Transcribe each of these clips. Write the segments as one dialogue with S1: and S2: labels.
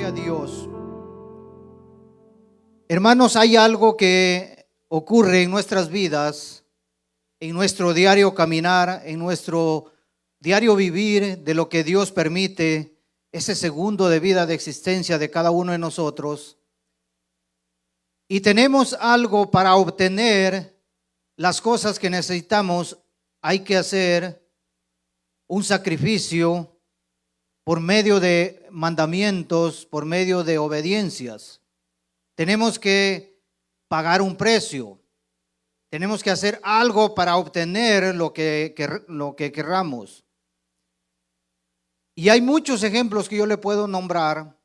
S1: Gloria a Dios. Hermanos, hay algo que ocurre en nuestras vidas, en nuestro diario caminar, en nuestro diario vivir, de lo que Dios permite, ese segundo de vida, de existencia de cada uno de nosotros. Y tenemos algo para obtener las cosas que necesitamos. Hay que hacer un sacrificio por medio de mandamientos, por medio de obediencias. Tenemos que pagar un precio. Tenemos que hacer algo para obtener lo que querramos. Y hay muchos ejemplos que yo le puedo nombrar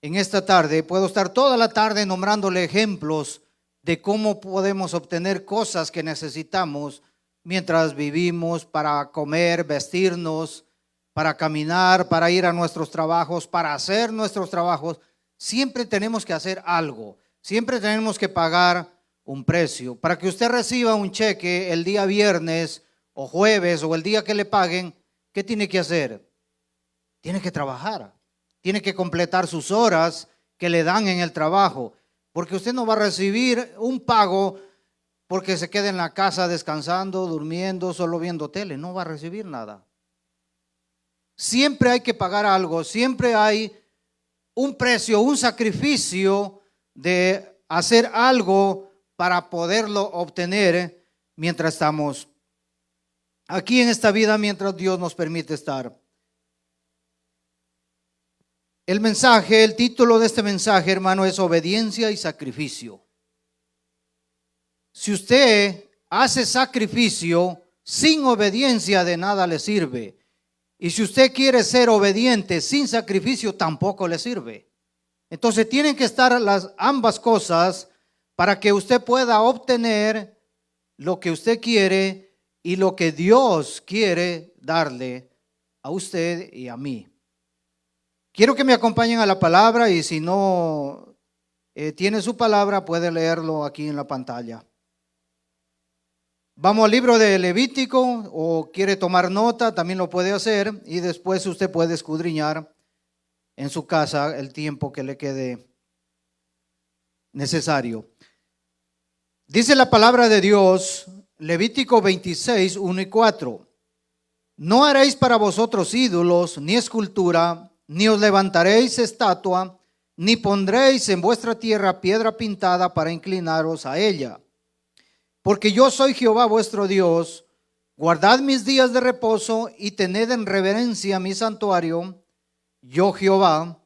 S1: en esta tarde. Puedo estar toda la tarde nombrándole ejemplos de cómo podemos obtener cosas que necesitamos mientras vivimos, para comer, vestirnos, para caminar, para ir a nuestros trabajos, para hacer nuestros trabajos. Siempre tenemos que hacer algo. Siempre tenemos que pagar un precio. Para que usted reciba un cheque el día viernes o jueves o el día que le paguen, ¿qué tiene que hacer? Tiene que trabajar. Tiene que completar sus horas que le dan en el trabajo. Porque usted no va a recibir un pago porque se quede en la casa descansando, durmiendo, solo viendo tele. No va a recibir nada. Siempre hay que pagar algo. Siempre hay un precio, un sacrificio de hacer algo para poderlo obtener mientras estamos aquí en esta vida, mientras Dios nos permite estar. El mensaje, el título de este mensaje, hermano, es obediencia y sacrificio. Si usted hace sacrificio sin obediencia, de nada le sirve. Y si usted quiere ser obediente sin sacrificio, tampoco le sirve. Entonces tienen que estar ambas cosas para que usted pueda obtener lo que usted quiere y lo que Dios quiere darle a usted y a mí. Quiero que me acompañen a la palabra, y si no tiene su palabra, puede leerlo aquí en la pantalla. Vamos al libro de Levítico, o quiere tomar nota, también lo puede hacer, y después usted puede escudriñar en su casa el tiempo que le quede necesario. Dice la palabra de Dios, Levítico 26, 1 y 4. No haréis para vosotros ídolos, ni escultura, ni os levantaréis estatua, ni pondréis en vuestra tierra piedra pintada para inclinaros a ella. Porque yo soy Jehová vuestro Dios. Guardad mis días de reposo y tened en reverencia mi santuario. Yo Jehová,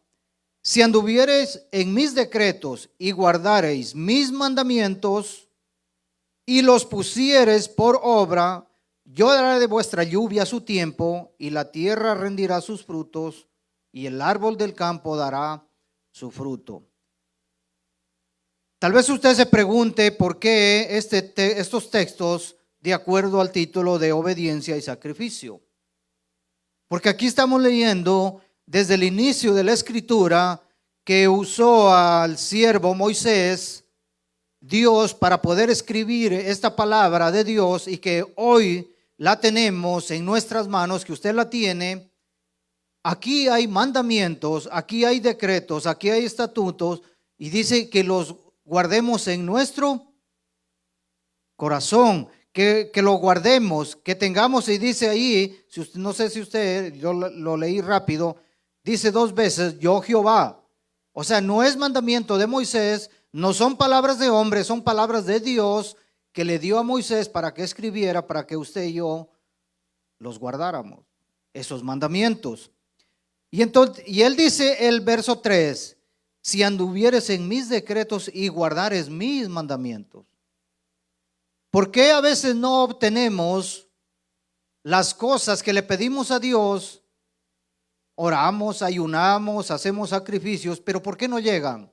S1: si anduviereis en mis decretos y guardareis mis mandamientos y los pusiereis por obra, yo daré de vuestra lluvia a su tiempo, y la tierra rendirá sus frutos, y el árbol del campo dará su fruto. Tal vez usted se pregunte por qué estos textos de acuerdo al título de obediencia y sacrificio. Porque aquí estamos leyendo desde el inicio de la escritura que usó al siervo Moisés Dios para poder escribir esta palabra de Dios, y que hoy la tenemos en nuestras manos, que usted la tiene. Aquí hay mandamientos, aquí hay decretos, aquí hay estatutos, y dice que los guardemos en nuestro corazón, que lo guardemos, que tengamos. Y dice ahí, no sé si usted, yo lo leí rápido, dice 2 veces, yo Jehová. O sea, no es mandamiento de Moisés, no son palabras de hombre, son palabras de Dios que le dio a Moisés para que escribiera, para que usted y yo los guardáramos, esos mandamientos. Y él dice el verso 3, si anduvieres en mis decretos y guardares mis mandamientos. ¿Por qué a veces no obtenemos las cosas que le pedimos a Dios? Oramos, ayunamos, hacemos sacrificios, pero ¿por qué no llegan?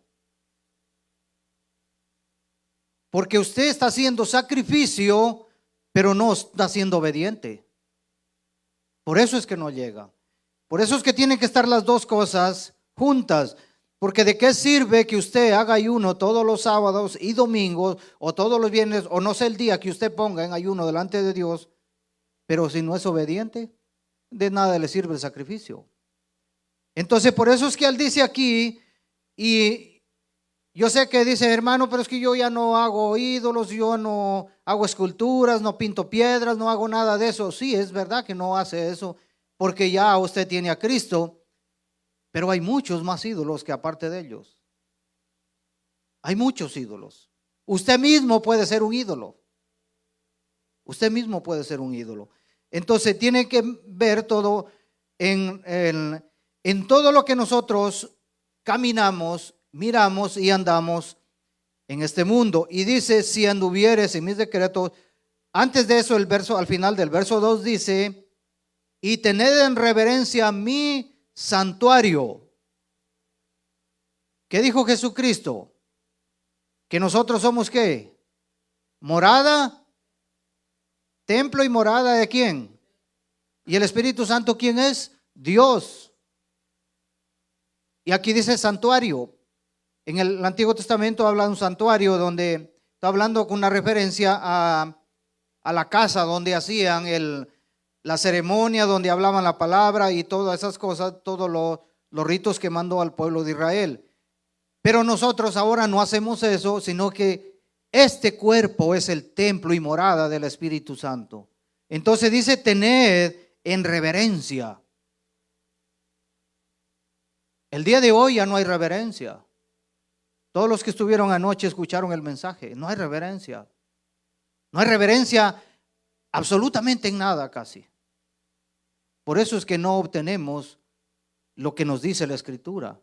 S1: Porque usted está haciendo sacrificio, pero no está siendo obediente. Por eso es que no llega. Por eso es que tienen que estar las dos cosas juntas. Porque ¿de qué sirve que usted haga ayuno todos los sábados y domingos, o todos los viernes, o no sé el día que usted ponga en ayuno delante de Dios, pero si no es obediente? De nada le sirve el sacrificio. Entonces, por eso es que él dice aquí, y yo sé que dice, hermano, pero es que yo ya no hago ídolos, yo no hago esculturas, no pinto piedras, no hago nada de eso. Sí, es verdad que no hace eso, porque ya usted tiene a Cristo, pero hay muchos más ídolos que aparte de ellos. Hay muchos ídolos. Usted mismo puede ser un ídolo. Usted mismo puede ser un ídolo. Entonces tiene que ver todo en todo lo que nosotros caminamos, miramos y andamos en este mundo. Y dice, si anduvieres en mis decretos, antes de eso el verso, al final del verso 2 dice, y tened en reverencia mi santuario. ¿Qué dijo Jesucristo? Que nosotros somos ¿qué? Morada, templo y morada ¿de quién? ¿Y el Espíritu Santo quién es? Dios. Y aquí dice santuario. En el Antiguo Testamento habla de un santuario donde está hablando con una referencia a la casa donde hacían la ceremonia, donde hablaban la palabra y todas esas cosas, todos los ritos que mandó al pueblo de Israel. Pero nosotros ahora no hacemos eso, sino que este cuerpo es el templo y morada del Espíritu Santo. Entonces dice, tened en reverencia. El día de hoy ya no hay reverencia. Todos los que estuvieron anoche escucharon el mensaje. No hay reverencia. No hay reverencia absolutamente en nada casi. Por eso es que no obtenemos lo que nos dice la Escritura.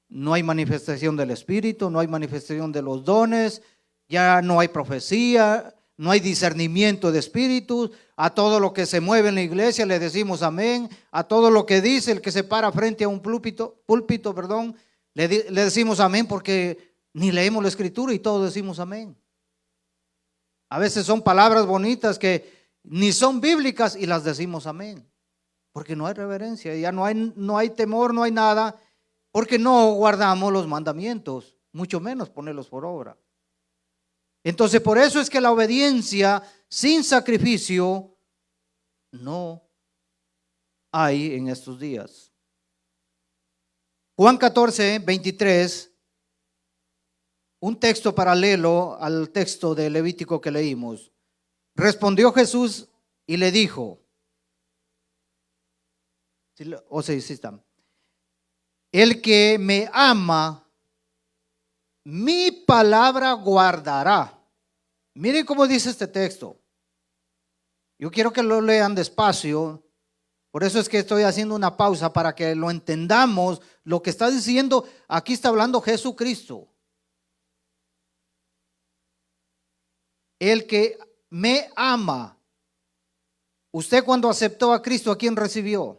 S1: No hay manifestación del Espíritu, no hay manifestación de los dones, ya no hay profecía, no hay discernimiento de espíritus. A todo lo que se mueve en la iglesia le decimos amén. A todo lo que dice el que se para frente a un púlpito, le decimos amén porque ni leemos la Escritura y todos decimos amén. A veces son palabras bonitas que ni son bíblicas y las decimos amén. Porque no hay reverencia, ya no hay temor, no hay nada, porque no guardamos los mandamientos, mucho menos ponerlos por obra. Entonces, por eso es que la obediencia sin sacrificio no hay en estos días. Juan 14, 23, un texto paralelo al texto de Levítico que leímos. Respondió Jesús y le dijo, el que me ama, mi palabra guardará. Miren cómo dice este texto. Yo quiero que lo lean despacio. Por eso es que estoy haciendo una pausa para que lo entendamos. Lo que está diciendo, aquí está hablando Jesucristo. El que me ama. Usted cuando aceptó a Cristo, ¿a quién recibió?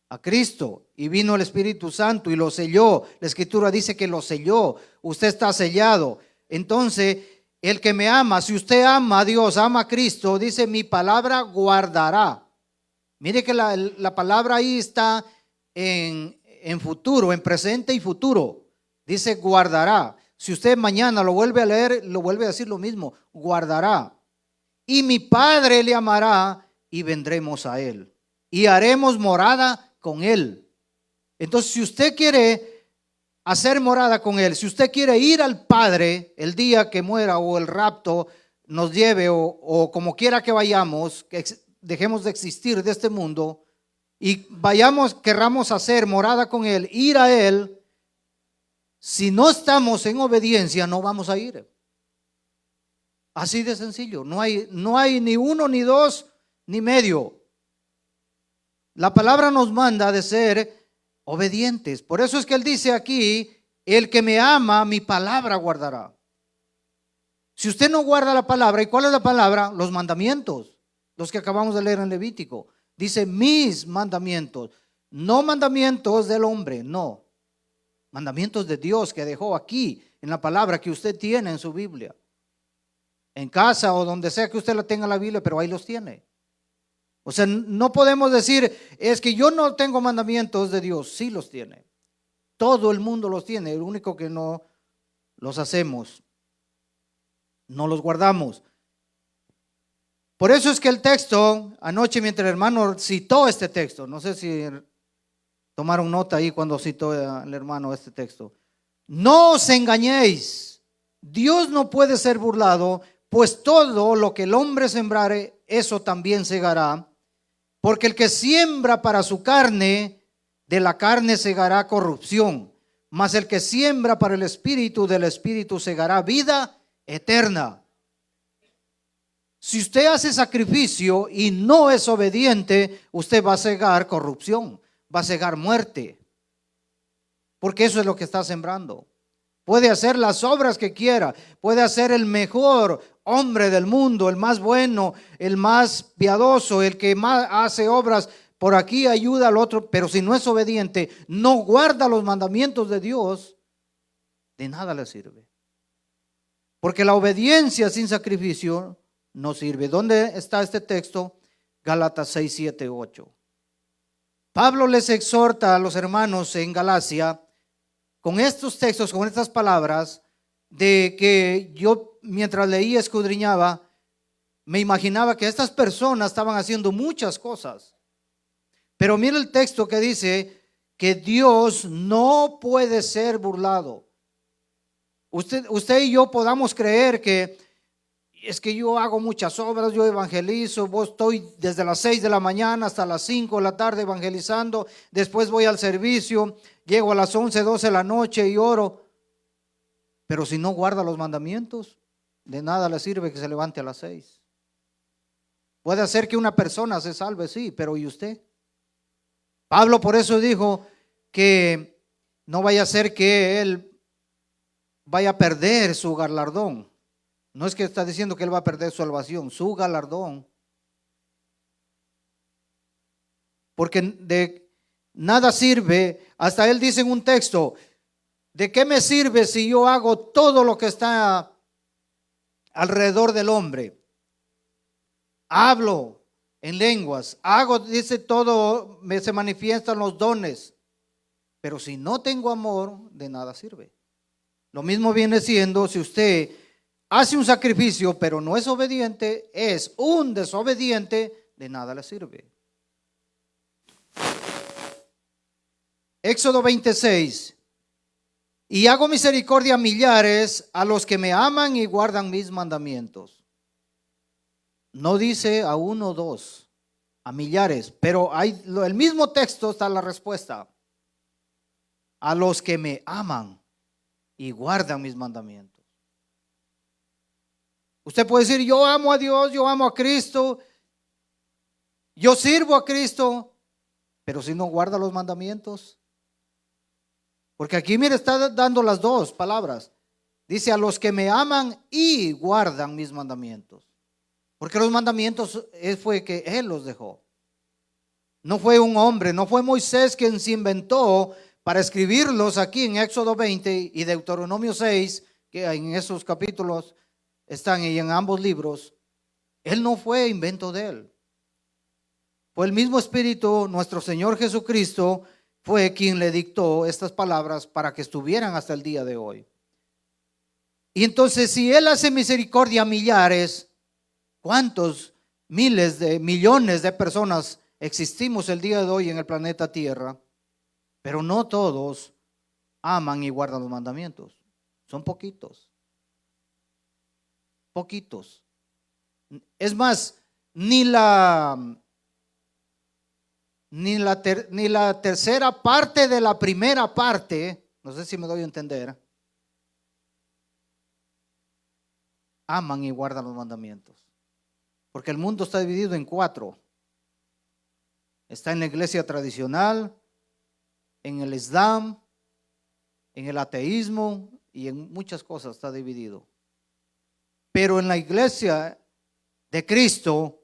S1: A Cristo, y vino el Espíritu Santo y lo selló. La Escritura dice que lo selló. Usted está sellado. Entonces, el que me ama, si usted ama a Dios, ama a Cristo, dice, mi palabra guardará. Mire que la palabra ahí está en futuro, en presente y futuro. Dice guardará. Si usted mañana lo vuelve a leer, lo vuelve a decir lo mismo, guardará. Y mi Padre le amará y vendremos a él. Y haremos morada con él. Entonces, si usted quiere hacer morada con él, si usted quiere ir al Padre el día que muera o el rapto nos lleve o como quiera que vayamos, que dejemos de existir de este mundo y vayamos, querramos hacer morada con él, ir a él, si no estamos en obediencia no vamos a ir. Así de sencillo, no hay ni uno, ni dos, ni medio. La palabra nos manda de ser obedientes. Por eso es que él dice aquí, el que me ama, mi palabra guardará. Si usted no guarda la palabra, ¿y cuál es la palabra? Los mandamientos, los que acabamos de leer en Levítico. Dice mis mandamientos, no mandamientos del hombre, no. Mandamientos de Dios que dejó aquí en la palabra que usted tiene en su Biblia. En casa o donde sea que usted la tenga la Biblia, pero ahí los tiene. O sea, no podemos decir, es que yo no tengo mandamientos de Dios. Sí los tiene. Todo el mundo los tiene. El único que no los hacemos, no los guardamos. Por eso es que el texto, anoche mientras el hermano citó este texto, no sé si Tomaron nota ahí cuando citó el hermano este texto. No os engañéis, Dios no puede ser burlado, pues todo lo que el hombre sembrare, eso también segará. Porque el que siembra para su carne, de la carne segará corrupción. Mas el que siembra para el espíritu, del espíritu segará vida eterna. Si usted hace sacrificio y no es obediente, usted va a segar corrupción, va a segar muerte. Porque eso es lo que está sembrando. Puede hacer las obras que quiera, puede hacer el mejor hombre del mundo, el más bueno, el más piadoso, el que más hace obras por aquí, ayuda al otro, pero si no es obediente, no guarda los mandamientos de Dios, de nada le sirve. Porque la obediencia sin sacrificio no sirve. ¿Dónde está este texto? Gálatas 6, 7, 8. Pablo les exhorta a los hermanos en Galacia con estos textos, con estas palabras, de que yo mientras leía, escudriñaba, me imaginaba que estas personas estaban haciendo muchas cosas. Pero mira el texto que dice que Dios no puede ser burlado. Usted y yo podamos creer que es que yo hago muchas obras, yo evangelizo, estoy desde las 6 de la mañana hasta las 5 de la tarde evangelizando, después voy al servicio, llego a las 11, 12 de la noche y oro. Pero si no guarda los mandamientos, de nada le sirve que se levante a las 6. Puede hacer que una persona se salve, sí, pero ¿y usted? Pablo por eso dijo que no vaya a ser que él vaya a perder su galardón. No es que está diciendo que él va a perder su salvación, su galardón. Porque de nada sirve, hasta él dice en un texto, ¿de qué me sirve si yo hago todo lo que está alrededor del hombre? Hablo en lenguas, hago, dice todo, se manifiestan los dones, pero si no tengo amor, de nada sirve. Lo mismo viene siendo si usted hace un sacrificio, pero no es obediente, es un desobediente, de nada le sirve. Éxodo 26. Y hago misericordia a millares, a los que me aman y guardan mis mandamientos. No dice a uno o dos, a millares, pero hay el mismo texto está la respuesta. A los que me aman y guardan mis mandamientos. Usted puede decir, yo amo a Dios, yo amo a Cristo, yo sirvo a Cristo, pero si no guarda los mandamientos. Porque aquí, mire, está dando las dos palabras. Dice, a los que me aman y guardan mis mandamientos. Porque los mandamientos fue que Él los dejó. No fue un hombre, no fue Moisés quien se inventó para escribirlos aquí en Éxodo 20 y Deuteronomio 6, que en esos capítulos están y en ambos libros. Él no fue invento de él. Fue el mismo Espíritu, nuestro Señor Jesucristo, fue quien le dictó estas palabras para que estuvieran hasta el día de hoy. Y entonces, si Él hace misericordia a millares, ¿cuántos miles de millones de personas existimos el día de hoy en el planeta Tierra? Pero no todos aman y guardan los mandamientos. Son poquitos. Poquitos. Es más, ni la tercera parte de la primera parte, no sé si me doy a entender, aman y guardan los mandamientos. Porque el mundo está dividido en 4. Está en la iglesia tradicional, en el Islam, en el ateísmo y en muchas cosas está dividido. Pero en la iglesia de Cristo,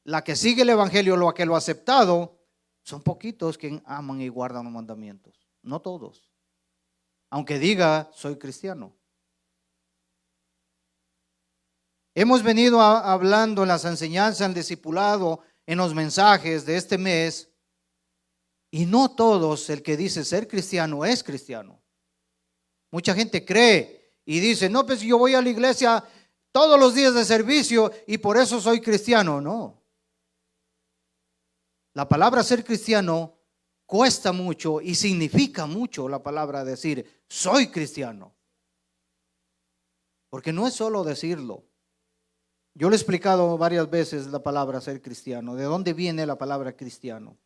S1: la que sigue el evangelio, la que lo ha aceptado, son poquitos que aman y guardan los mandamientos. No todos. Aunque diga, soy cristiano. Hemos venido hablando en las enseñanzas, en el discipulado, en los mensajes de este mes, y no todos el que dice ser cristiano es cristiano. Mucha gente cree y dice, no, pues yo voy a la iglesia todos los días de servicio y por eso soy cristiano. No. La palabra ser cristiano cuesta mucho y significa mucho la palabra decir, soy cristiano. Porque no es solo decirlo. Yo le he explicado varias veces la palabra ser cristiano. ¿De dónde viene la palabra cristiano?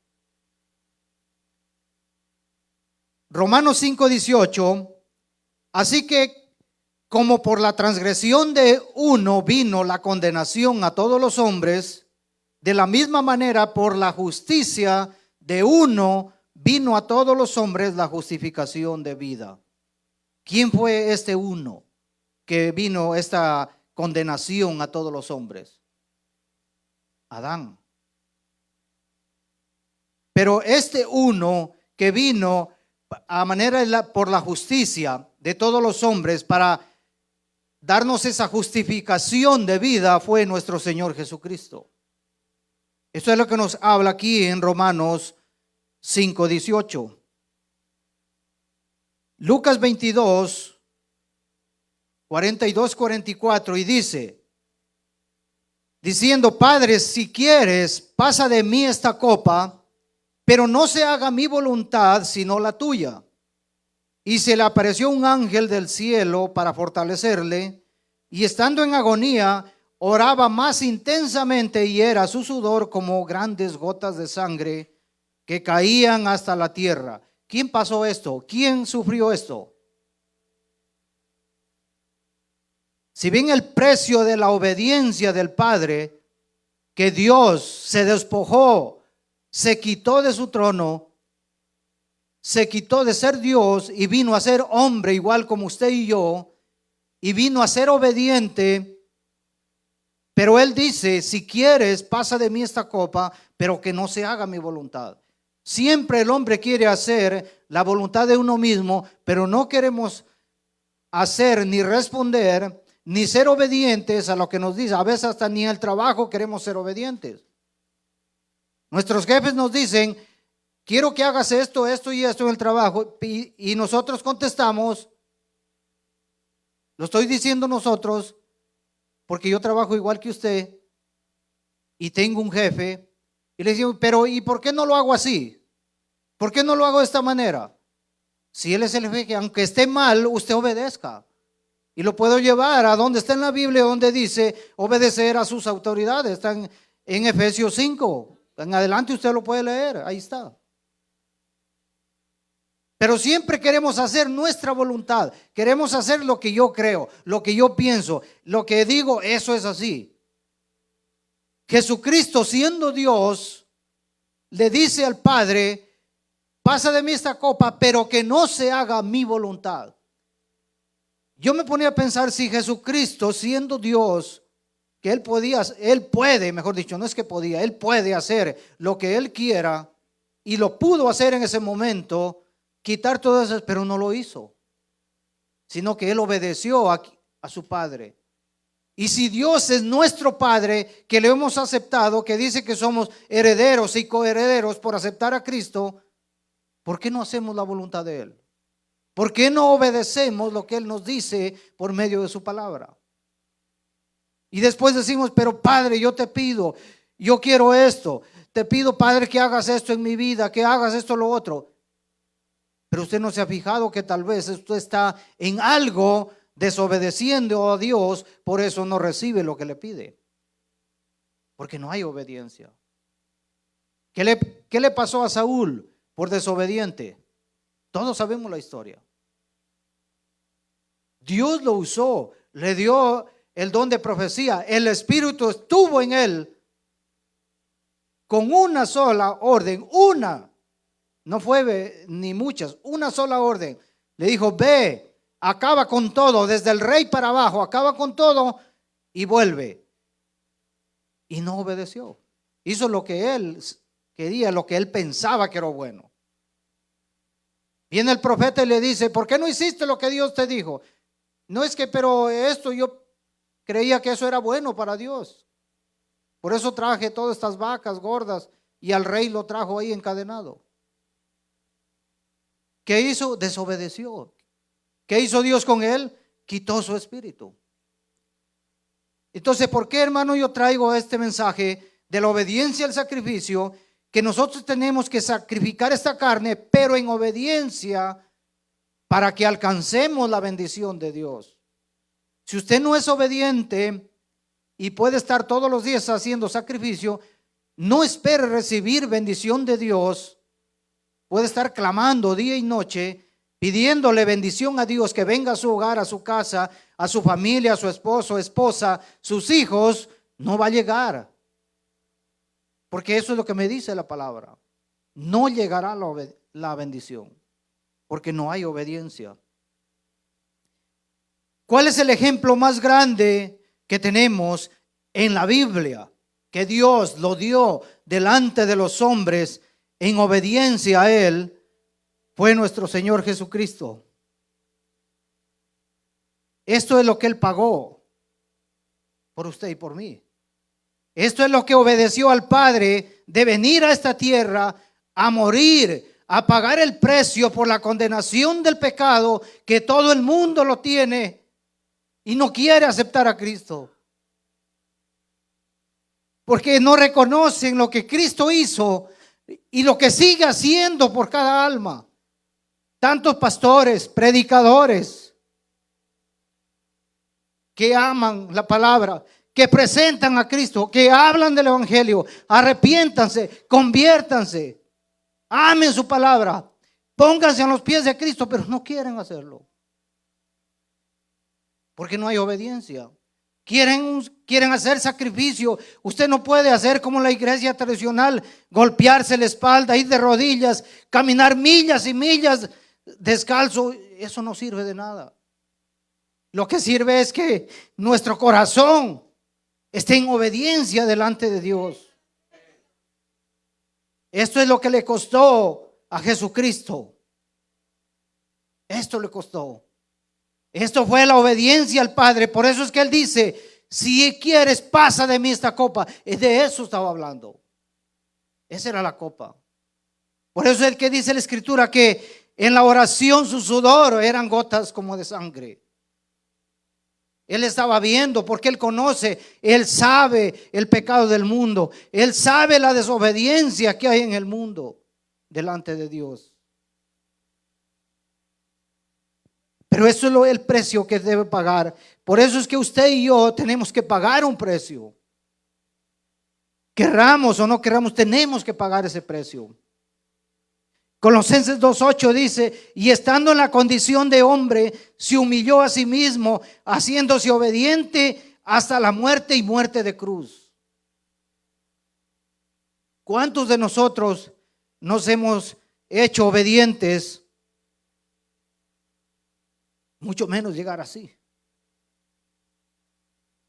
S1: Romanos 5:18. Así que como por la transgresión de uno vino la condenación a todos los hombres, de la misma manera por la justicia de uno vino a todos los hombres la justificación de vida. ¿Quién fue este uno que vino esta condenación a todos los hombres? Adán. Pero este uno que vino a manera por la justicia de todos los hombres para darnos esa justificación de vida fue nuestro Señor Jesucristo. Eso es lo que nos habla aquí en Romanos 5:18. Lucas 22, 42-44 y dice, diciendo, Padre, si quieres, pasa de mí esta copa, pero no se haga mi voluntad, sino la tuya. Y se le apareció un ángel del cielo para fortalecerle, y estando en agonía, oraba más intensamente y era su sudor como grandes gotas de sangre que caían hasta la tierra. ¿Quién pasó esto? ¿Quién sufrió esto? Si bien el precio de la obediencia del Padre, que Dios se despojó, se quitó de su trono, se quitó de ser Dios y vino a ser hombre igual como usted y yo, y vino a ser obediente. Pero Él dice, si quieres, pasa de mí esta copa, pero que no se haga mi voluntad. Siempre el hombre quiere hacer la voluntad de uno mismo, pero no queremos hacer ni responder ni ser obedientes a lo que nos dice. A veces hasta ni en el trabajo queremos ser obedientes. Nuestros jefes nos dicen, quiero que hagas esto, esto y esto en el trabajo, y nosotros contestamos, lo estoy diciendo nosotros, porque yo trabajo igual que usted y tengo un jefe, y le decimos, pero ¿y por qué no lo hago así? ¿Por qué no lo hago de esta manera? Si él es el jefe, aunque esté mal, usted obedezca. Y lo puedo llevar a donde está en la Biblia, donde dice obedecer a sus autoridades. Está en Efesios 5. En adelante usted lo puede leer, ahí está. Pero siempre queremos hacer nuestra voluntad. Queremos hacer lo que yo creo, lo que yo pienso, lo que digo, eso es así. Jesucristo, siendo Dios, le dice al Padre, pasa de mí esta copa, pero que no se haga mi voluntad. Yo me ponía a pensar si Jesucristo, siendo Dios, que Él puede, mejor dicho, no es que podía, Él puede hacer lo que Él quiera, y lo pudo hacer en ese momento, quitar todas esas, pero no lo hizo, sino que Él obedeció a su Padre. Y si Dios es nuestro Padre, que le hemos aceptado, que dice que somos herederos y coherederos por aceptar a Cristo, ¿por qué no hacemos la voluntad de Él? ¿Por qué no obedecemos lo que Él nos dice por medio de su palabra? Y después decimos, pero Padre, yo te pido, yo quiero esto, te pido, Padre, que hagas esto en mi vida, que hagas esto, lo otro. Pero usted no se ha fijado que tal vez usted está en algo desobedeciendo a Dios, por eso no recibe lo que le pide. Porque no hay obediencia. ¿Qué le pasó a Saúl por desobediente? Todos sabemos la historia. Dios lo usó, le dio el don de profecía, el Espíritu estuvo en él con una sola orden, no fue ni muchas, una sola orden. Le dijo, ve, acaba con todo, desde el rey para abajo, acaba con todo y vuelve. Y no obedeció. Hizo lo que él quería, lo que él pensaba que era bueno. Viene el profeta y le dice, ¿por qué no hiciste lo que Dios te dijo? No es que, pero esto yo creía que eso era bueno para Dios. Por eso traje todas estas vacas gordas y al rey lo trajo ahí encadenado. ¿Qué hizo? Desobedeció. ¿Qué hizo Dios con él? Quitó su espíritu. Entonces, ¿por qué, hermano, yo traigo este mensaje de la obediencia al sacrificio? que nosotros tenemos que sacrificar esta carne, pero en obediencia para que alcancemos la bendición de Dios. Si usted no es obediente y puede estar todos los días haciendo sacrificio, no espere recibir bendición de Dios. Puede estar clamando día y noche, pidiéndole bendición a Dios, que venga a su hogar, a su casa, a su familia, a su esposo, esposa, sus hijos. No va a llegar. Porque eso es lo que me dice la palabra. No llegará la bendición, porque no hay obediencia. ¿Cuál es el ejemplo más grande que tenemos en la Biblia? Que Dios lo dio delante de los hombres en obediencia a Él, fue nuestro Señor Jesucristo. Esto es lo que Él pagó por usted y por mí. Esto es lo que obedeció al Padre, de venir a esta tierra a morir, a pagar el precio por la condenación del pecado que todo el mundo lo tiene y no quiere aceptar a Cristo. Porque no reconocen lo que Cristo hizo y lo que sigue haciendo por cada alma. Tantos pastores, predicadores que aman la palabra, que presentan a Cristo, que hablan del evangelio. Arrepiéntanse, conviértanse, amen su palabra, pónganse a los pies de Cristo, pero no quieren hacerlo porque no hay obediencia. Quieren hacer sacrificio. Usted no puede hacer como la iglesia tradicional, golpearse la espalda, ir de rodillas, caminar millas y millas descalzo. Eso no sirve de nada. Lo que sirve es que nuestro corazón esté en obediencia delante de Dios. Esto es lo que le costó a Jesucristo. Esto le costó. Esto fue la obediencia al Padre. Por eso es que Él dice: si quieres, pasa de mí esta copa. De eso estaba hablando. Esa era la copa. Por eso es el que dice la Escritura que en la oración su sudor eran gotas como de sangre. Él estaba viendo, porque Él conoce, Él sabe el pecado del mundo, Él sabe la desobediencia que hay en el mundo delante de Dios. Pero eso es el precio que debe pagar. Por eso es que usted y yo tenemos que pagar un precio. Querramos o no querramos, tenemos que pagar ese precio. Colosenses 2:8 dice: y estando en la condición de hombre, se humilló a sí mismo, haciéndose obediente hasta la muerte y muerte de cruz. ¿Cuántos de nosotros nos hemos hecho obedientes? Mucho menos llegar así.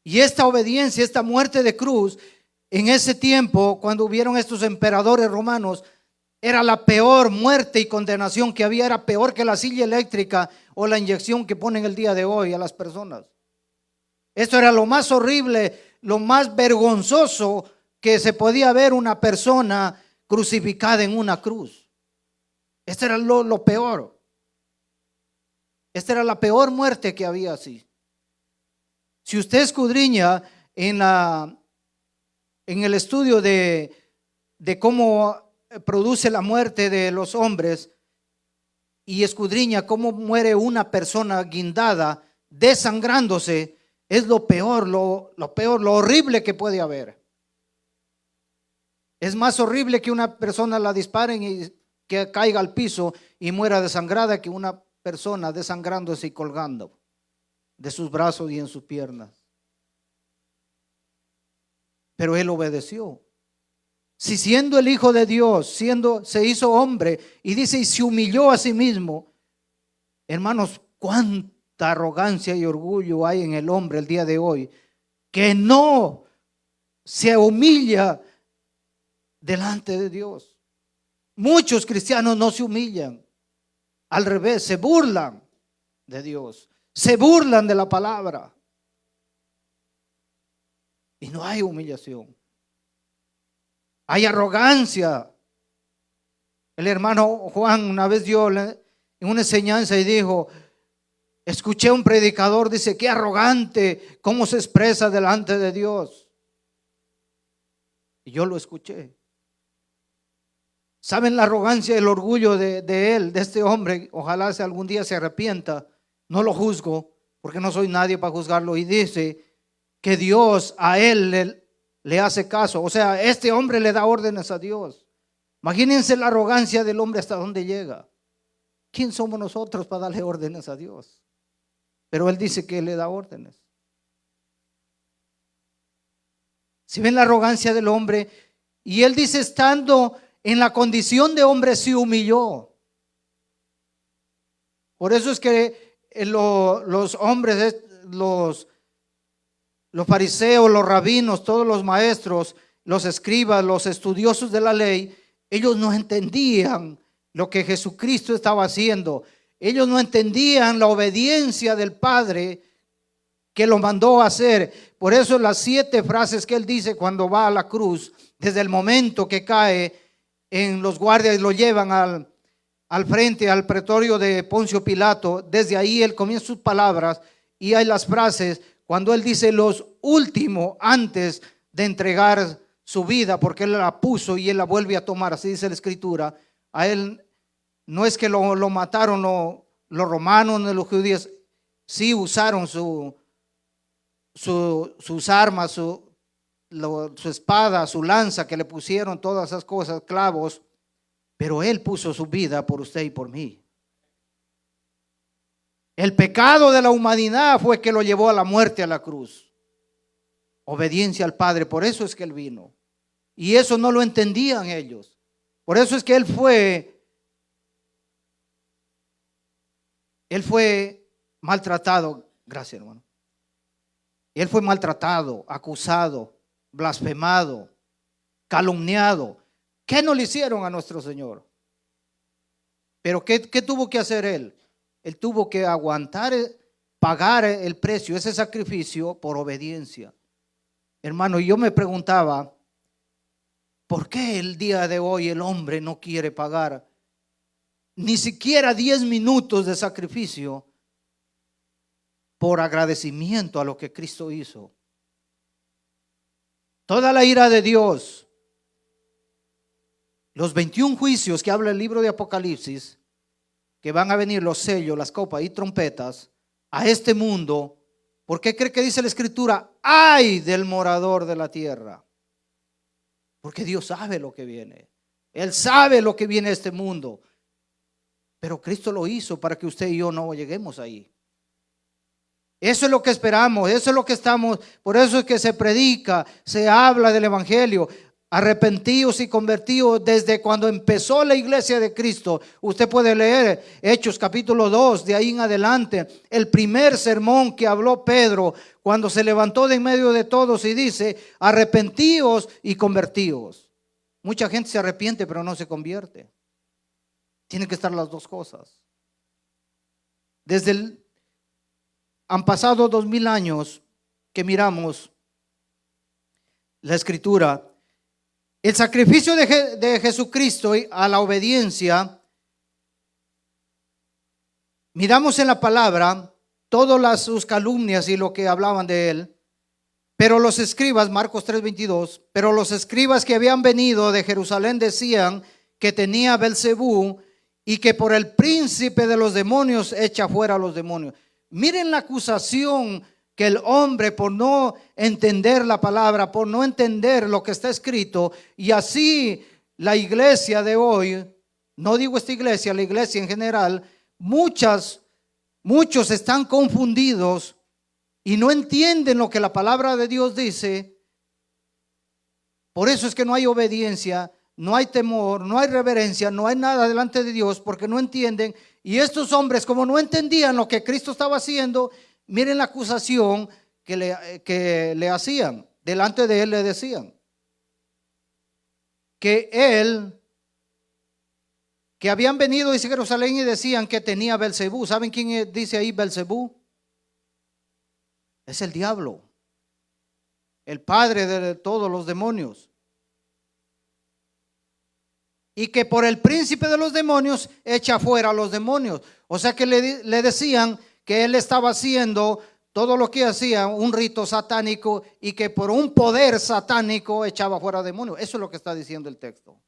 S1: Y esta obediencia, esta muerte de cruz, en ese tiempo, cuando hubieron estos emperadores romanos, era la peor muerte y condenación que había. Era peor que la silla eléctrica o la inyección que ponen el día de hoy a las personas. Esto era lo más horrible, lo más vergonzoso que se podía ver una persona crucificada en una cruz. Esto era lo peor. Esta era la peor muerte que había así. Si usted escudriña en el estudio de cómo produce la muerte de los hombres y escudriña cómo muere una persona guindada, desangrándose, es lo peor, lo horrible que puede haber. Es más horrible que una persona la disparen y que caiga al piso y muera desangrada que una persona desangrándose y colgando de sus brazos y en sus piernas. Pero Él obedeció. Si siendo el Hijo de Dios, se hizo hombre, y dice, y se humilló a sí mismo. Hermanos, cuánta arrogancia y orgullo hay en el hombre el día de hoy, que no se humilla delante de Dios. Muchos cristianos no se humillan. Al revés, se burlan de Dios, se burlan de la palabra. Y no hay humillación. Hay arrogancia. El hermano Juan una vez dio en una enseñanza y dijo: escuché a un predicador, dice, qué arrogante, cómo se expresa delante de Dios. Y yo lo escuché. ¿Saben la arrogancia y el orgullo de él, de este hombre? Ojalá si algún día se arrepienta. No lo juzgo, porque no soy nadie para juzgarlo. Y dice que Dios a él le hace caso. O sea, este hombre le da órdenes a Dios. Imagínense la arrogancia del hombre hasta dónde llega. ¿Quién somos nosotros para darle órdenes a Dios? Pero él dice que le da órdenes. Si ven la arrogancia del hombre, y él dice, estando en la condición de hombre, se humilló. Por eso es que los hombres, los fariseos, los rabinos, todos los maestros, los escribas, los estudiosos de la ley, ellos no entendían lo que Jesucristo estaba haciendo. Ellos no entendían la obediencia del Padre que lo mandó a hacer. Por eso las 7 frases que él dice cuando va a la cruz, desde el momento que cae en los guardias y lo llevan al frente, al pretorio de Poncio Pilato, desde ahí él comienza sus palabras y hay las frases cuando él dice los últimos antes de entregar su vida, porque él la puso y él la vuelve a tomar, así dice la Escritura. A él no es que lo mataron los romanos ni los judíos, sí usaron sus armas, su espada, su lanza, que le pusieron todas esas cosas, clavos, pero él puso su vida por usted y por mí. El pecado de la humanidad fue que lo llevó a la muerte, a la cruz. Obediencia al Padre, por eso es que él vino. Y eso no lo entendían ellos. Por eso es que él fue maltratado. Gracias, hermano. Él fue maltratado, acusado, blasfemado, calumniado. ¿Qué no le hicieron a nuestro Señor? Pero ¿qué tuvo que hacer él? Él tuvo que aguantar, pagar el precio, ese sacrificio por obediencia. Hermano, yo me preguntaba, ¿por qué el día de hoy el hombre no quiere pagar ni siquiera 10 minutos de sacrificio por agradecimiento a lo que Cristo hizo? Toda la ira de Dios, los 21 juicios que habla el libro de Apocalipsis, que van a venir los sellos, las copas y trompetas a este mundo. ¿Por qué cree que dice la Escritura? ¡Ay del morador de la tierra! Porque Dios sabe lo que viene. Él sabe lo que viene a este mundo. Pero Cristo lo hizo para que usted y yo no lleguemos ahí. Eso es lo que esperamos, eso es lo que estamos, por eso es que se predica, se habla del evangelio. Arrepentidos y convertidos desde cuando empezó la iglesia de Cristo. Usted puede leer Hechos capítulo 2, de ahí en adelante, el primer sermón que habló Pedro cuando se levantó de en medio de todos y dice, arrepentidos y convertidos. Mucha gente se arrepiente pero no se convierte. Tienen que estar las dos cosas. Han pasado 2000 años que miramos la Escritura. El sacrificio de Jesucristo a la obediencia, miramos en la palabra todas sus calumnias y lo que hablaban de él. Pero los escribas, Marcos 3:22, pero los escribas que habían venido de Jerusalén decían que tenía Belcebú y que por el príncipe de los demonios echa fuera a los demonios. Miren la acusación que el hombre, por no entender la palabra, por no entender lo que está escrito, y así la iglesia de hoy, no digo esta iglesia, la iglesia en general, muchos están confundidos y no entienden lo que la palabra de Dios dice. Por eso es que no hay obediencia, no hay temor, no hay reverencia, no hay nada delante de Dios, porque no entienden. Y estos hombres, como no entendían lo que Cristo estaba haciendo, miren la acusación que le hacían. Delante de él le decían que habían venido de Jerusalén y decían que tenía Belcebú. ¿Saben quién dice ahí Belcebú? Es el diablo, el padre de todos los demonios. Y que por el príncipe de los demonios echa fuera a los demonios. O sea que le decían que él estaba haciendo todo lo que hacía, un rito satánico, y que por un poder satánico echaba fuera demonios. Eso es lo que está diciendo el texto.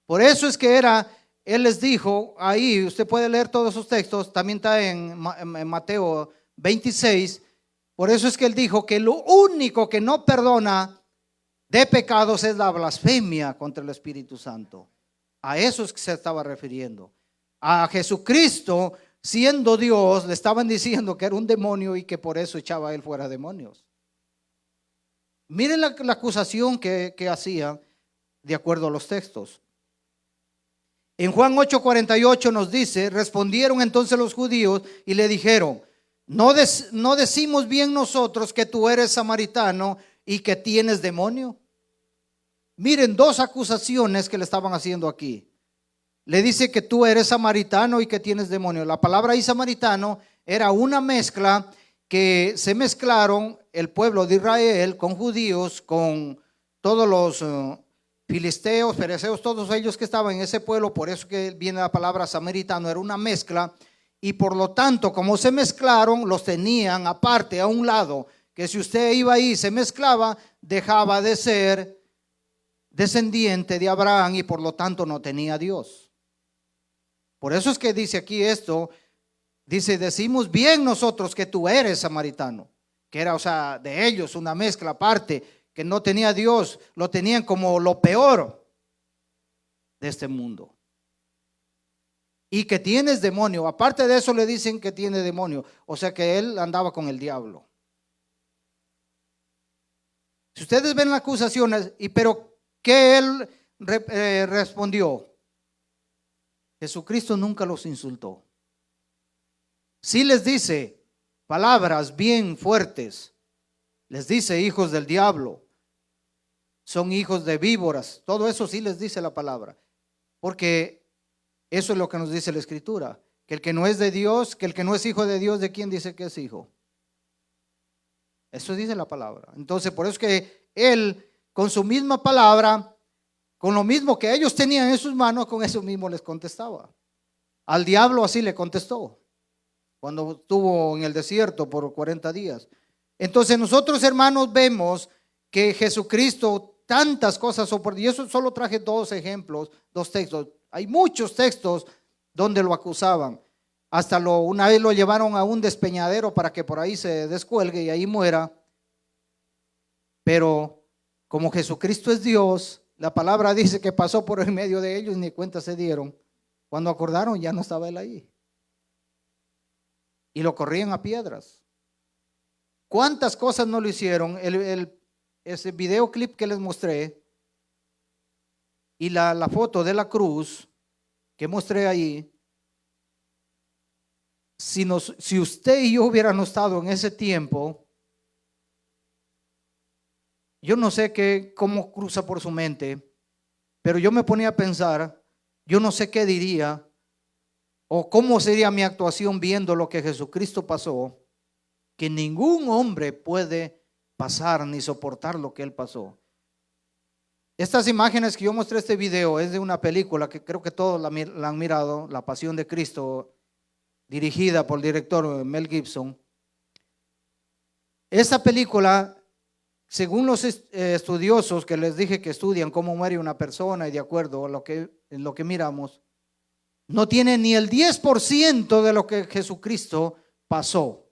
S1: Por eso es que él les dijo ahí, usted puede leer todos esos textos, también está en Mateo 26. Por eso es que él dijo que lo único que no perdona de pecados es la blasfemia contra el Espíritu Santo. A eso es que se estaba refiriendo. A Jesucristo, siendo Dios, le estaban diciendo que era un demonio y que por eso echaba a él fuera demonios. Miren la acusación que hacía de acuerdo a los textos. En Juan 8:48 nos dice: respondieron entonces los judíos y le dijeron: ¿No decimos bien nosotros que tú eres samaritano y que tienes demonio? Miren, dos acusaciones que le estaban haciendo aquí. Le dice que tú eres samaritano y que tienes demonio. La palabra ahí samaritano era una mezcla que se mezclaron el pueblo de Israel con judíos, con todos los filisteos, fereceos, todos ellos que estaban en ese pueblo. Por eso que viene la palabra samaritano, era una mezcla. Y por lo tanto, como se mezclaron, los tenían aparte, a un lado, que si usted iba ahí y se mezclaba, dejaba de ser descendiente de Abraham y por lo tanto no tenía Dios. Por eso es que dice aquí esto, dice: decimos bien nosotros que tú eres samaritano, que era, o sea, de ellos una mezcla aparte, que no tenía Dios, lo tenían como lo peor de este mundo. Y que tienes demonio. Aparte de eso le dicen que tiene demonio. O sea que él andaba con el diablo. Si ustedes ven las acusaciones, pero ¿qué él respondió? Jesucristo nunca los insultó. Sí les dice palabras bien fuertes. Les dice hijos del diablo. Son hijos de víboras. Todo eso sí les dice la palabra. Porque eso es lo que nos dice la Escritura, que el que no es de Dios, que el que no es hijo de Dios, ¿de quién dice que es hijo? Eso dice la palabra. Entonces, por eso es que él, con su misma palabra, con lo mismo que ellos tenían en sus manos, con eso mismo les contestaba. Al diablo así le contestó, cuando estuvo en el desierto por 40 días. Entonces nosotros, hermanos, vemos que Jesucristo tantas cosas soportó. Y eso solo traje dos ejemplos, dos textos. Hay muchos textos donde lo acusaban. Hasta una vez lo llevaron a un despeñadero para que por ahí se descuelgue y ahí muera. Pero como Jesucristo es Dios, la palabra dice que pasó por el medio de ellos y ni cuenta se dieron. Cuando acordaron ya no estaba él ahí. Y lo corrían a piedras. ¿Cuántas cosas no lo hicieron? Ese videoclip que les mostré y la foto de la cruz que mostré ahí, si usted y yo hubiéramos estado en ese tiempo, yo no sé cómo cruza por su mente, pero yo me ponía a pensar, yo no sé qué diría o cómo sería mi actuación viendo lo que Jesucristo pasó, que ningún hombre puede pasar ni soportar lo que él pasó. Estas imágenes que yo mostré, este video, es de una película que creo que todos la han mirado, La Pasión de Cristo, dirigida por el director Mel Gibson. Esta película, según los estudiosos que les dije que estudian cómo muere una persona y de acuerdo a lo que miramos, no tiene ni el 10% de lo que Jesucristo pasó.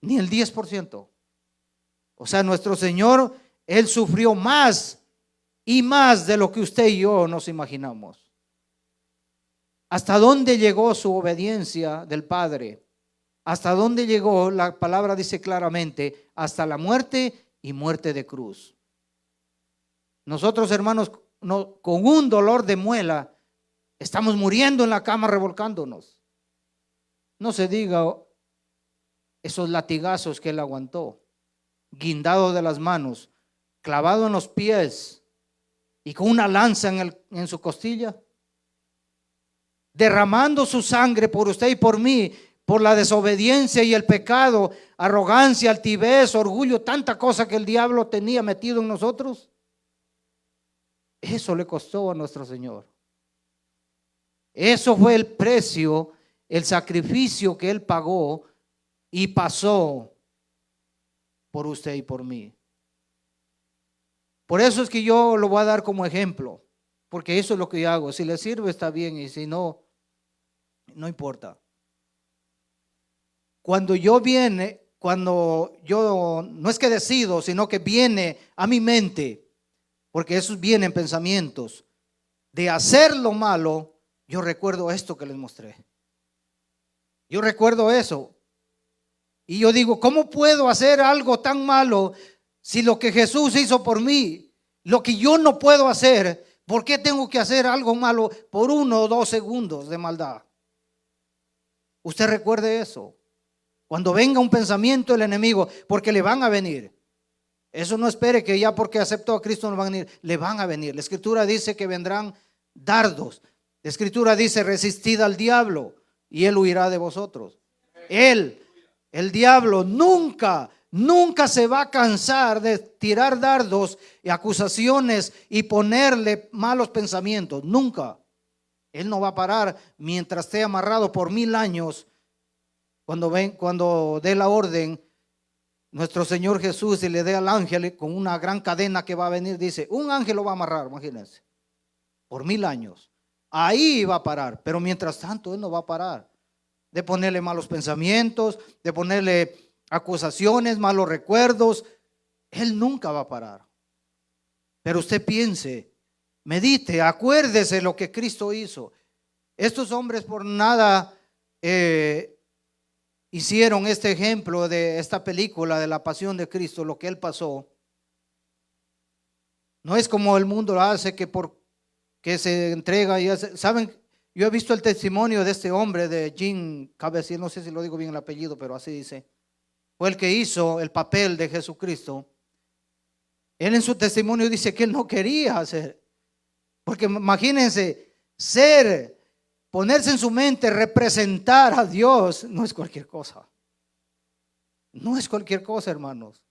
S1: Ni el 10%. O sea, nuestro Señor, Él sufrió más y más de lo que usted y yo nos imaginamos. ¿Hasta dónde llegó su obediencia del Padre? ¿Hasta dónde llegó? La palabra dice claramente, hasta la muerte y muerte de cruz. Nosotros, hermanos, con un dolor de muela, estamos muriendo en la cama revolcándonos. No se diga esos latigazos que él aguantó, guindado de las manos, clavado en los pies y con una lanza en su costilla, derramando su sangre por usted y por mí, por la desobediencia y el pecado, arrogancia, altivez, orgullo, tanta cosa que el diablo tenía metido en nosotros. Eso le costó a nuestro Señor. Eso fue el precio, el sacrificio que Él pagó y pasó por usted y por mí. Por eso es que yo lo voy a dar como ejemplo. porque eso es lo que yo hago. Si le sirve está bien y si no, no importa. Cuando yo no es que decido, sino que viene a mi mente, porque esos vienen pensamientos de hacer lo malo, yo recuerdo esto que les mostré. Yo recuerdo eso. Y yo digo, ¿cómo puedo hacer algo tan malo si lo que Jesús hizo por mí, lo que yo no puedo hacer, ¿por qué tengo que hacer algo malo por 1 o 2 segundos de maldad? Usted recuerde eso. Cuando venga un pensamiento del enemigo, porque le van a venir. Eso no espere que ya porque aceptó a Cristo no van a venir. Le van a venir. La Escritura dice que vendrán dardos. La Escritura dice, resistid al diablo y él huirá de vosotros. Él, el diablo, nunca se va a cansar de tirar dardos y acusaciones y ponerle malos pensamientos. Nunca. Él no va a parar mientras esté amarrado por 1000 años. Cuando dé la orden, nuestro Señor Jesús, y le dé al ángel con una gran cadena que va a venir, dice, un ángel lo va a amarrar, imagínense, por 1000 años. Ahí va a parar, pero mientras tanto Él no va a parar de ponerle malos pensamientos, de ponerle acusaciones, malos recuerdos. Él nunca va a parar. Pero usted piense, medite, acuérdese lo que Cristo hizo. Estos hombres por nada hicieron este ejemplo de esta película de la pasión de Cristo, lo que Él pasó. No es como el mundo lo hace, que se entrega y hace. ¿Saben? Yo he visto el testimonio de este hombre, de Jim Caviezel, no sé si lo digo bien el apellido, pero así dice. Fue el que hizo el papel de Jesucristo. Él en su testimonio dice que él no quería hacer. Porque imagínense, ponerse en su mente, representar a Dios, no es cualquier cosa. No es cualquier cosa, hermanos.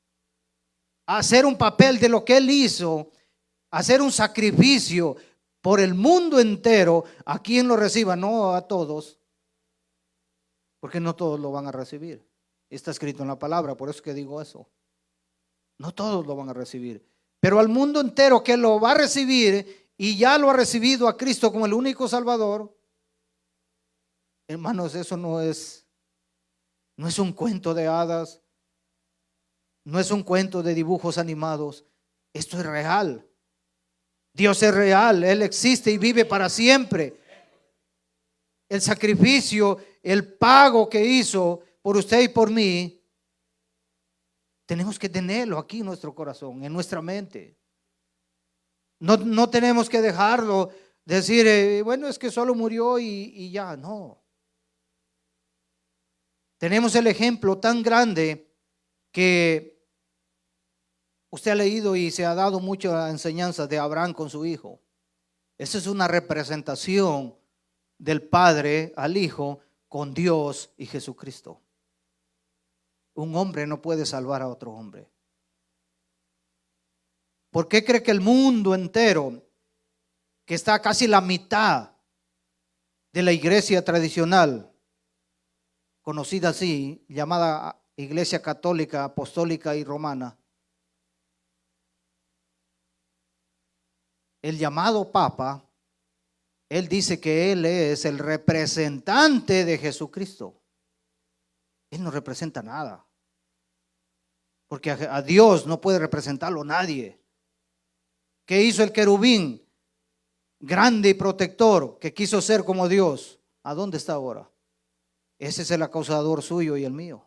S1: Hacer un papel de lo que Él hizo, hacer un sacrificio por el mundo entero, a quien lo reciba, no a todos, porque no todos lo van a recibir. Está escrito en la palabra, por eso que digo eso. No todos lo van a recibir, pero al mundo entero que lo va a recibir y ya lo ha recibido a Cristo como el único Salvador. Hermanos, eso no es un cuento de hadas, no es un cuento de dibujos animados. Esto es real. Dios es real, Él existe y vive para siempre. El sacrificio, el pago que hizo por usted y por mí, tenemos que tenerlo aquí en nuestro corazón, en nuestra mente. No tenemos que dejarlo, decir, bueno, es que solo murió y ya, no. Tenemos el ejemplo tan grande que usted ha leído y se ha dado mucha enseñanza de Abraham con su hijo. Esa es una representación del Padre al Hijo con Dios y Jesucristo. Un hombre no puede salvar a otro hombre. ¿Por qué cree que el mundo entero, que está casi la mitad de la iglesia tradicional, conocida así, llamada Iglesia Católica, Apostólica y Romana, el llamado Papa, él dice que él es el representante de Jesucristo? Él no representa nada, porque a Dios no puede representarlo nadie. ¿Qué hizo el querubín? Grande y protector, que quiso ser como Dios. ¿A dónde está ahora? Ese es el acusador suyo y el mío.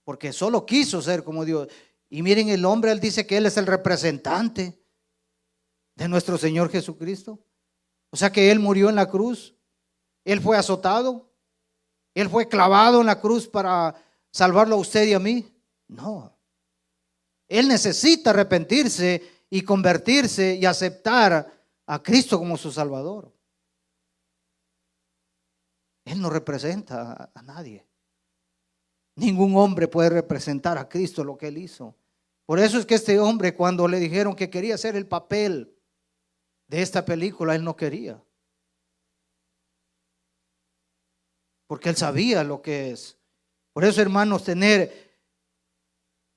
S1: Porque solo quiso ser como Dios. Y miren, el hombre, él dice que él es el representante de nuestro Señor Jesucristo. O sea que Él murió en la cruz. Él fue azotado. Él fue clavado en la cruz para salvarlo a usted y a mí. No. Él necesita arrepentirse y convertirse y aceptar a Cristo como su Salvador. Él no representa a nadie. Ningún hombre puede representar a Cristo lo que Él hizo. Por eso es que este hombre, cuando le dijeron que quería hacer el papel de esta película, él no quería. Porque él sabía lo que es. Por eso, hermanos, tener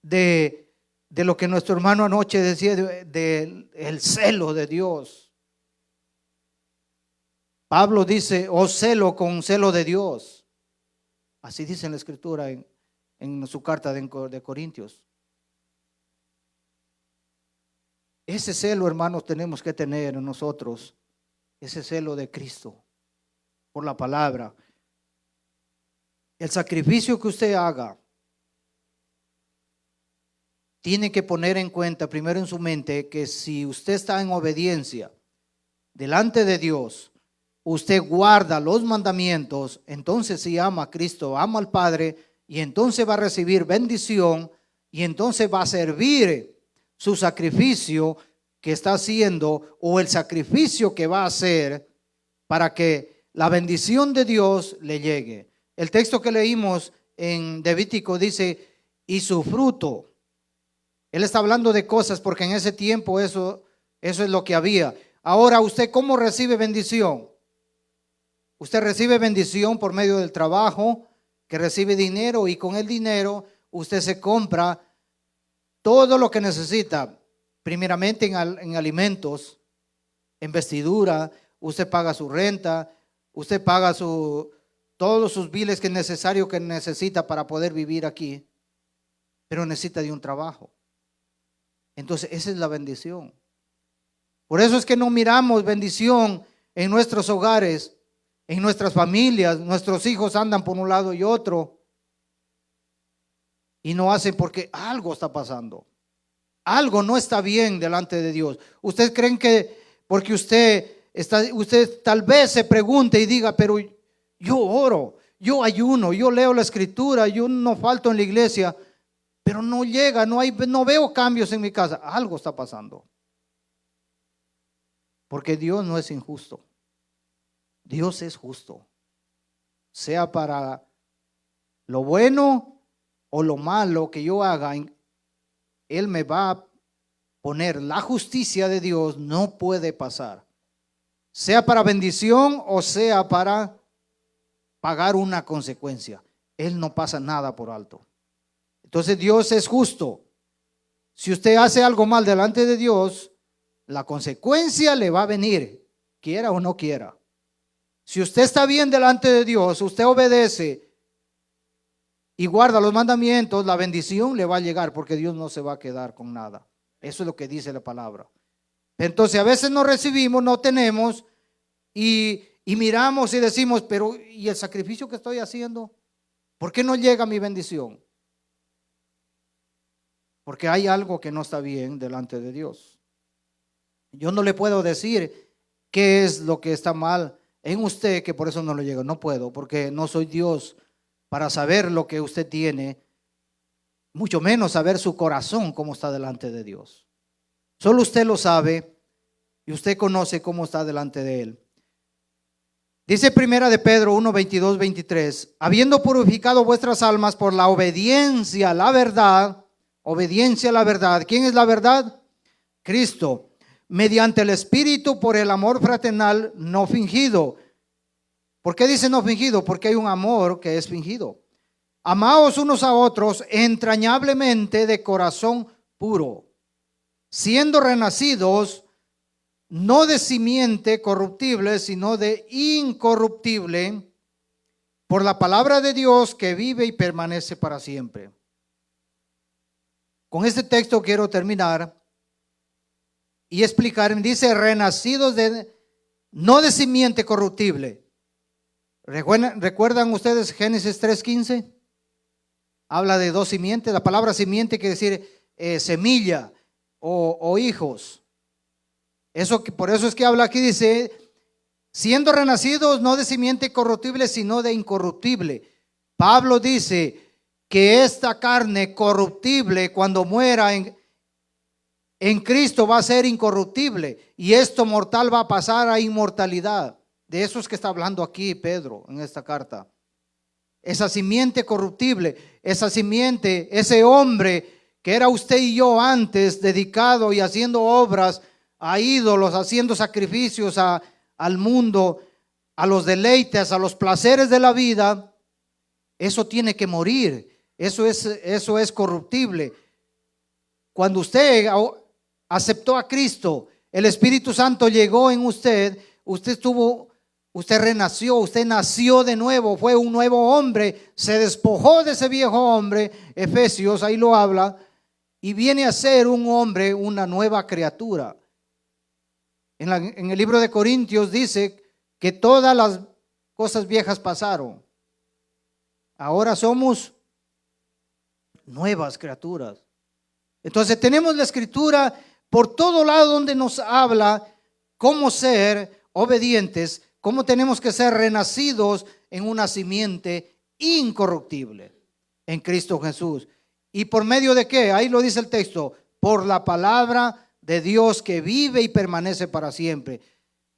S1: de de lo que nuestro hermano anoche decía del celo de Dios. Pablo dice, os celo con celo de Dios. Así dice en la Escritura en su carta de Corintios. Ese celo, hermanos, tenemos que tener en nosotros. Ese celo de Cristo por la palabra. El sacrificio que usted haga tiene que poner en cuenta primero en su mente que si usted está en obediencia delante de Dios, usted guarda los mandamientos, entonces sí ama a Cristo, ama al Padre, y entonces va a recibir bendición, y entonces va a servir su sacrificio que está haciendo, o el sacrificio que va a hacer para que la bendición de Dios le llegue. El texto que leímos en Levítico dice, y su fruto. Él está hablando de cosas porque en ese tiempo eso es lo que había. Ahora, ¿usted cómo recibe bendición? Usted recibe bendición por medio del trabajo, que recibe dinero, y con el dinero usted se compra todo lo que necesita, primeramente en alimentos, en vestidura, usted paga su renta, usted paga todos sus biles que es necesario que necesita para poder vivir aquí, pero necesita de un trabajo. Entonces esa es la bendición. Por eso es que no miramos bendición en nuestros hogares, en nuestras familias. Nuestros hijos andan por un lado y otro y no hacen porque algo está pasando. Algo no está bien delante de Dios. ¿Ustedes creen que porque usted tal vez se pregunte y diga, pero yo oro, yo ayuno, yo leo la Escritura, yo no falto en la iglesia, pero no llega, no veo cambios en mi casa? Algo está pasando. Porque Dios no es injusto. Dios es justo. Sea para lo bueno o lo malo que yo haga, Él me va a poner la justicia de Dios, no puede pasar. Sea para bendición o sea para pagar una consecuencia. Él no pasa nada por alto. Entonces Dios es justo. Si usted hace algo mal delante de Dios, la consecuencia le va a venir, quiera o no quiera. Si usted está bien delante de Dios, usted obedece y guarda los mandamientos, la bendición le va a llegar porque Dios no se va a quedar con nada. Eso es lo que dice la palabra. Entonces a veces no recibimos, no tenemos y miramos y decimos, pero ¿y el sacrificio que estoy haciendo? ¿Por qué no llega mi bendición? Porque hay algo que no está bien delante de Dios. Yo no le puedo decir qué es lo que está mal en usted, que por eso no le llega. No puedo, porque no soy Dios para saber lo que usted tiene, mucho menos saber su corazón cómo está delante de Dios. Solo usted lo sabe y usted conoce cómo está delante de Él. Dice primera de Pedro 1, 22, 23, habiendo purificado vuestras almas por la obediencia a la verdad. Obediencia a la verdad. ¿Quién es la verdad? Cristo. Mediante el Espíritu por el amor fraternal no fingido. ¿Por qué dice no fingido? Porque hay un amor que es fingido. Amaos unos a otros entrañablemente de corazón puro, siendo renacidos no de simiente corruptible, sino de incorruptible, por la palabra de Dios que vive y permanece para siempre. Con este texto quiero terminar y explicar. Dice renacidos no de simiente corruptible. ¿Recuerdan ustedes Génesis 3:15? Habla de dos simientes. La palabra simiente quiere decir semilla o hijos. Por eso es que habla aquí, dice, siendo renacidos no de simiente corruptible, sino de incorruptible. Pablo dice que esta carne corruptible, cuando muera en Cristo, va a ser incorruptible, y esto mortal va a pasar a inmortalidad. De eso es que está hablando aquí Pedro en esta carta. Esa simiente corruptible, esa simiente, ese hombre que era usted y yo antes, dedicado y haciendo obras a ídolos, haciendo sacrificios al mundo, a los deleites, a los placeres de la vida, eso tiene que morir. Eso es corruptible. cuando usted aceptó a Cristo, el Espíritu Santo llegó en usted, usted renació, usted nació de nuevo, fue un nuevo hombre, se despojó de ese viejo hombre, Efesios ahí lo habla, y viene a ser un hombre, una nueva criatura. En el libro de Corintios dice que todas las cosas viejas pasaron. Ahora somos nuevas criaturas. Entonces tenemos la Escritura por todo lado donde nos habla cómo ser obedientes, cómo tenemos que ser renacidos en una simiente incorruptible en Cristo Jesús. ¿Y por medio de qué? Ahí lo dice el texto, por la palabra de Dios que vive y permanece para siempre.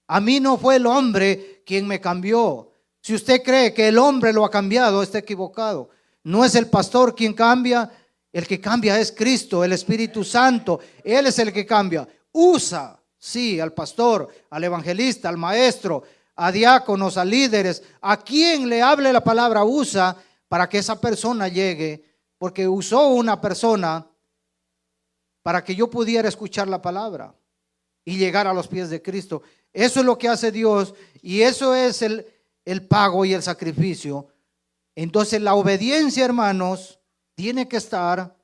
S1: A mí no fue el hombre quien me cambió. Si usted cree que el hombre lo ha cambiado, está equivocado. No es el pastor quien cambia, el que cambia es Cristo, el Espíritu Santo. Él es el que cambia. Usa, sí, al pastor, al evangelista, al maestro, a diáconos, a líderes, a quien le hable la palabra, usa para que esa persona llegue, porque usó una persona para que yo pudiera escuchar la palabra y llegar a los pies de Cristo. Eso es lo que hace Dios y eso es el pago y el sacrificio. Entonces la obediencia, hermanos, tiene que estar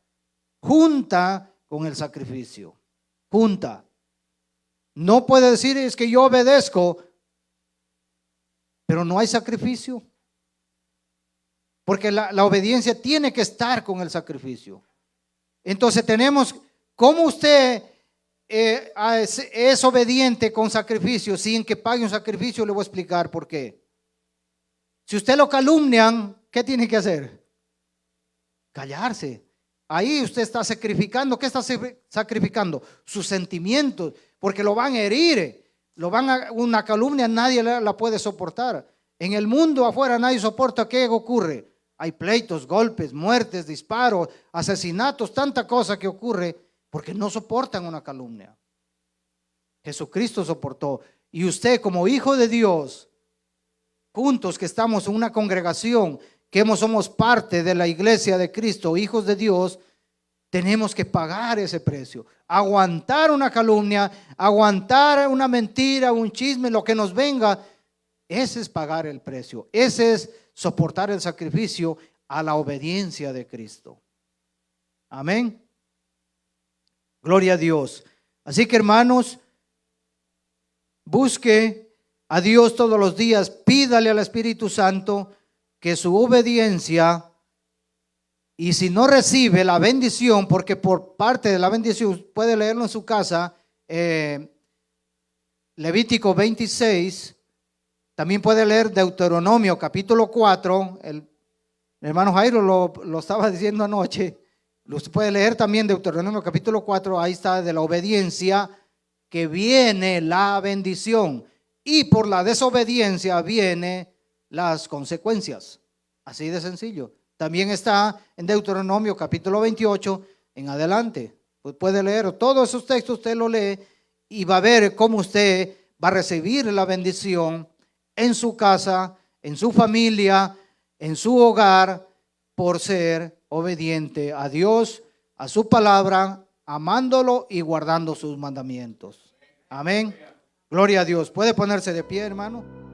S1: junta con el sacrificio. Junta. No puede decir es que yo obedezco, pero no hay sacrificio. Porque la obediencia tiene que estar con el sacrificio. Entonces tenemos, ¿cómo usted es obediente con sacrificio sin que pague un sacrificio? Le voy a explicar por qué. Si usted lo calumnian, ¿qué tiene que hacer? Callarse. Ahí usted está sacrificando. ¿Qué está sacrificando? Sus sentimientos, porque lo van a herir. Una calumnia nadie la puede soportar. En el mundo afuera nadie soporta. ¿Qué ocurre? Hay pleitos, golpes, muertes, disparos, asesinatos, tanta cosa que ocurre porque no soportan una calumnia. Jesucristo soportó. Y usted como hijo de Dios, juntos que estamos en una congregación, que somos parte de la iglesia de Cristo, hijos de Dios, tenemos que pagar ese precio. Aguantar una calumnia, aguantar una mentira, un chisme, lo que nos venga, ese es pagar el precio. Ese es soportar el sacrificio a la obediencia de Cristo. Amén. Gloria a Dios. Así que hermanos, busque a Dios todos los días, pídale al Espíritu Santo que su obediencia, y si no recibe la bendición, porque por parte de la bendición, puede leerlo en su casa, Levítico 26, también puede leer Deuteronomio capítulo 4, el hermano Jairo lo estaba diciendo anoche, usted puede leer también Deuteronomio capítulo 4, ahí está de la obediencia que viene la bendición y por la desobediencia viene las consecuencias, así de sencillo. También está en Deuteronomio capítulo 28 en adelante, pues puede leer todos esos textos, usted lo lee y va a ver cómo usted va a recibir la bendición en su casa, en su familia, en su hogar, por ser obediente a Dios, a su palabra, amándolo y guardando sus mandamientos. Amén. Gloria a Dios. ¿Puede ponerse de pie, hermano?